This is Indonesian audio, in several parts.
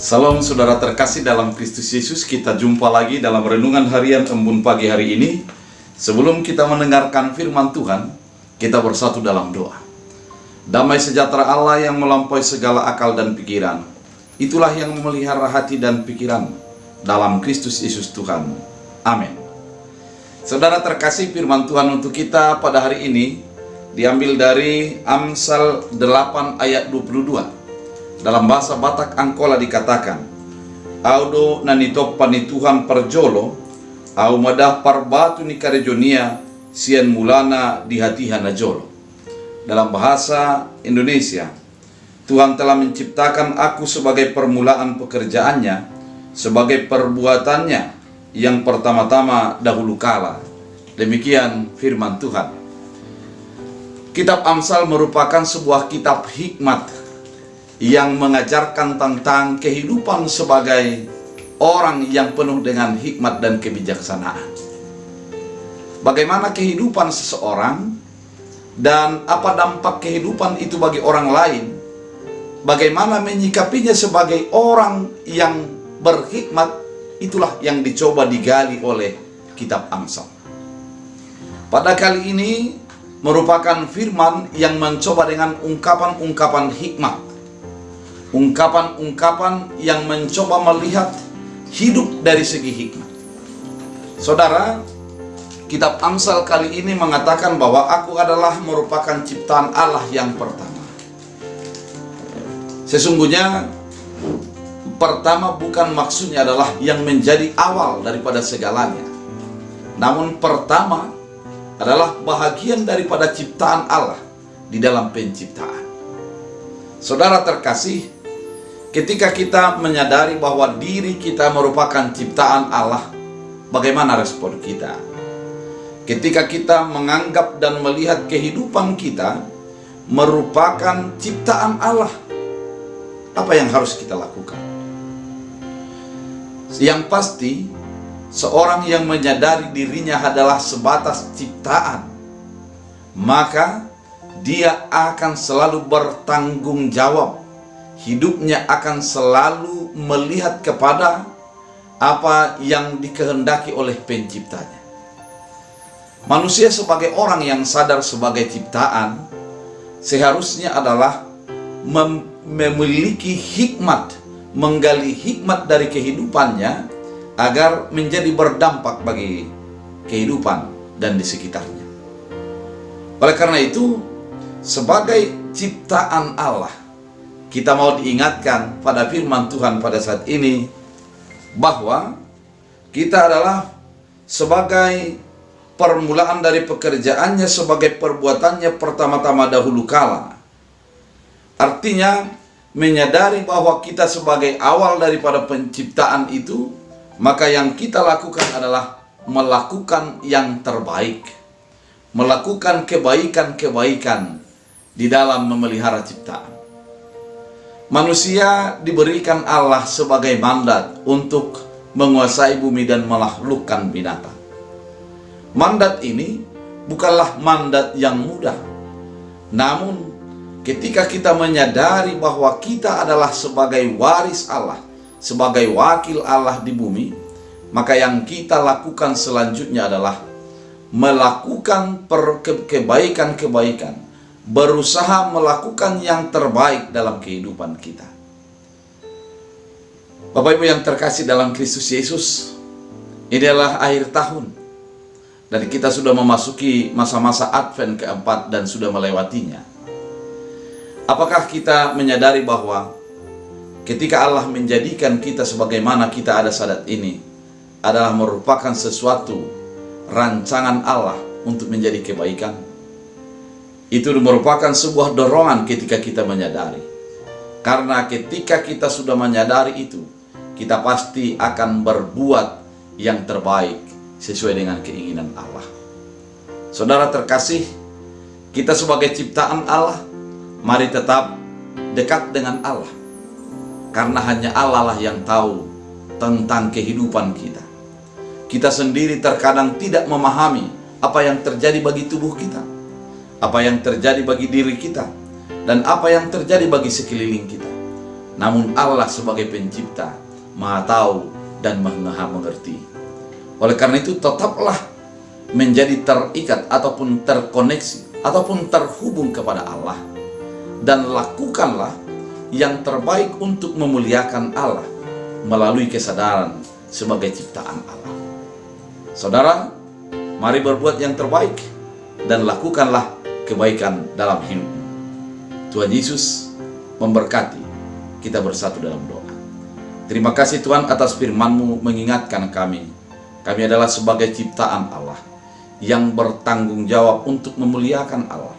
Salam saudara terkasih dalam Kristus Yesus. Kita jumpa lagi dalam renungan harian Embun pagi hari ini. Sebelum kita mendengarkan firman Tuhan, kita bersatu dalam doa. Damai sejahtera Allah yang melampaui segala akal dan pikiran, itulah yang memelihara hati dan pikiran dalam Kristus Yesus Tuhan. Amin. Saudara terkasih, firman Tuhan untuk kita pada hari ini diambil dari Amsal 8 ayat 22. Dalam bahasa Batak Angkola dikatakan, "Audo nanitop pani Tuhan perjolo, au madah parbatu ni karejonia, sian mulana di hatihan najolo." Dalam bahasa Indonesia, Tuhan telah menciptakan aku sebagai permulaan pekerjaannya, sebagai perbuatannya yang pertama-tama dahulu kala. Demikian firman Tuhan. Kitab Amsal merupakan sebuah kitab hikmat yang mengajarkan tentang kehidupan sebagai orang yang penuh dengan hikmat dan kebijaksanaan. Bagaimana kehidupan seseorang dan apa dampak kehidupan itu bagi orang lain. Bagaimana menyikapinya sebagai orang yang berhikmat, itulah yang dicoba digali oleh kitab Amsal. Pada kali ini merupakan firman yang mencoba dengan ungkapan-ungkapan hikmat. Ungkapan-ungkapan yang mencoba melihat hidup dari segi hikmat. Saudara, kitab Amsal kali ini mengatakan bahwa aku adalah merupakan ciptaan Allah yang pertama. Sesungguhnya pertama bukan maksudnya adalah yang menjadi awal daripada segalanya. Namun pertama adalah bahagian daripada ciptaan Allah di dalam penciptaan. Saudara terkasih, ketika kita menyadari bahwa diri kita merupakan ciptaan Allah, bagaimana respon kita? Ketika kita menganggap dan melihat kehidupan kita merupakan ciptaan Allah, apa yang harus kita lakukan? Yang pasti, seorang yang menyadari dirinya adalah sebatas ciptaan, maka dia akan selalu bertanggung jawab. Hidupnya akan selalu melihat kepada apa yang dikehendaki oleh penciptanya. Manusia sebagai orang yang sadar sebagai ciptaan seharusnya adalah memiliki hikmat, menggali hikmat dari kehidupannya agar menjadi berdampak bagi kehidupan dan di sekitarnya. Oleh karena itu, sebagai ciptaan Allah, kita mau diingatkan pada firman Tuhan pada saat ini bahwa kita adalah sebagai permulaan dari pekerjaannya, sebagai perbuatannya pertama-tama dahulu kala. Artinya menyadari bahwa kita sebagai awal daripada penciptaan itu, maka yang kita lakukan adalah melakukan yang terbaik, melakukan kebaikan-kebaikan di dalam memelihara ciptaan. Manusia diberikan Allah sebagai mandat untuk menguasai bumi dan menaklukkan binatang. Mandat ini bukanlah mandat yang mudah. Namun ketika kita menyadari bahwa kita adalah sebagai waris Allah, sebagai wakil Allah di bumi, maka yang kita lakukan selanjutnya adalah melakukan kebaikan-kebaikan, berusaha melakukan yang terbaik dalam kehidupan kita. Bapak Ibu yang terkasih dalam Kristus Yesus, ini adalah akhir tahun dan kita sudah memasuki masa-masa Advent keempat dan sudah melewatinya. Apakah kita menyadari bahwa ketika Allah menjadikan kita sebagaimana kita ada saat ini adalah merupakan sesuatu rancangan Allah untuk menjadi kebaikan? Itu merupakan sebuah dorongan ketika kita menyadari. Karena ketika kita sudah menyadari itu, kita pasti akan berbuat yang terbaik sesuai dengan keinginan Allah. Saudara terkasih, kita sebagai ciptaan Allah, mari tetap dekat dengan Allah. Karena hanya Allah lah yang tahu tentang kehidupan kita. Kita sendiri terkadang tidak memahami apa yang terjadi bagi tubuh kita, apa yang terjadi bagi diri kita, dan apa yang terjadi bagi sekeliling kita. namun Allah sebagai pencipta Maha tahu dan Maha mengerti. Oleh karena itu tetaplah menjadi terikat ataupun terkoneksi ataupun terhubung kepada Allah, dan lakukanlah yang terbaik untuk memuliakan Allah melalui kesadaran sebagai ciptaan Allah. Saudara, mari berbuat yang terbaik dan lakukanlah kebaikan dalam hidupmu. Tuhan Yesus memberkati. Kita bersatu dalam doa. Terima kasih Tuhan atas firman-Mu mengingatkan kami. Kami adalah sebagai ciptaan Allah yang bertanggung jawab untuk memuliakan Allah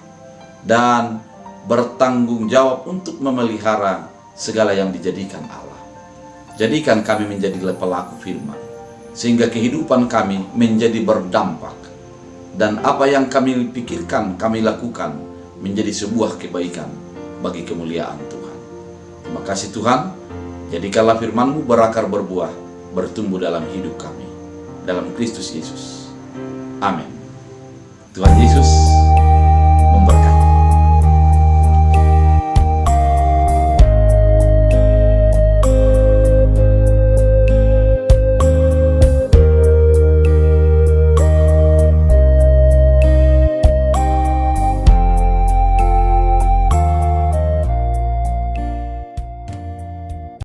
dan bertanggung jawab untuk memelihara segala yang dijadikan Allah. Jadikan kami menjadi pelaku firman, sehingga kehidupan kami menjadi berdampak, dan apa yang kami pikirkan, kami lakukan menjadi sebuah kebaikan bagi kemuliaan Tuhan. Terima kasih Tuhan, jadikanlah firman-Mu berakar berbuah, bertumbuh dalam hidup kami, dalam Kristus Yesus. Amin. Tuhan Yesus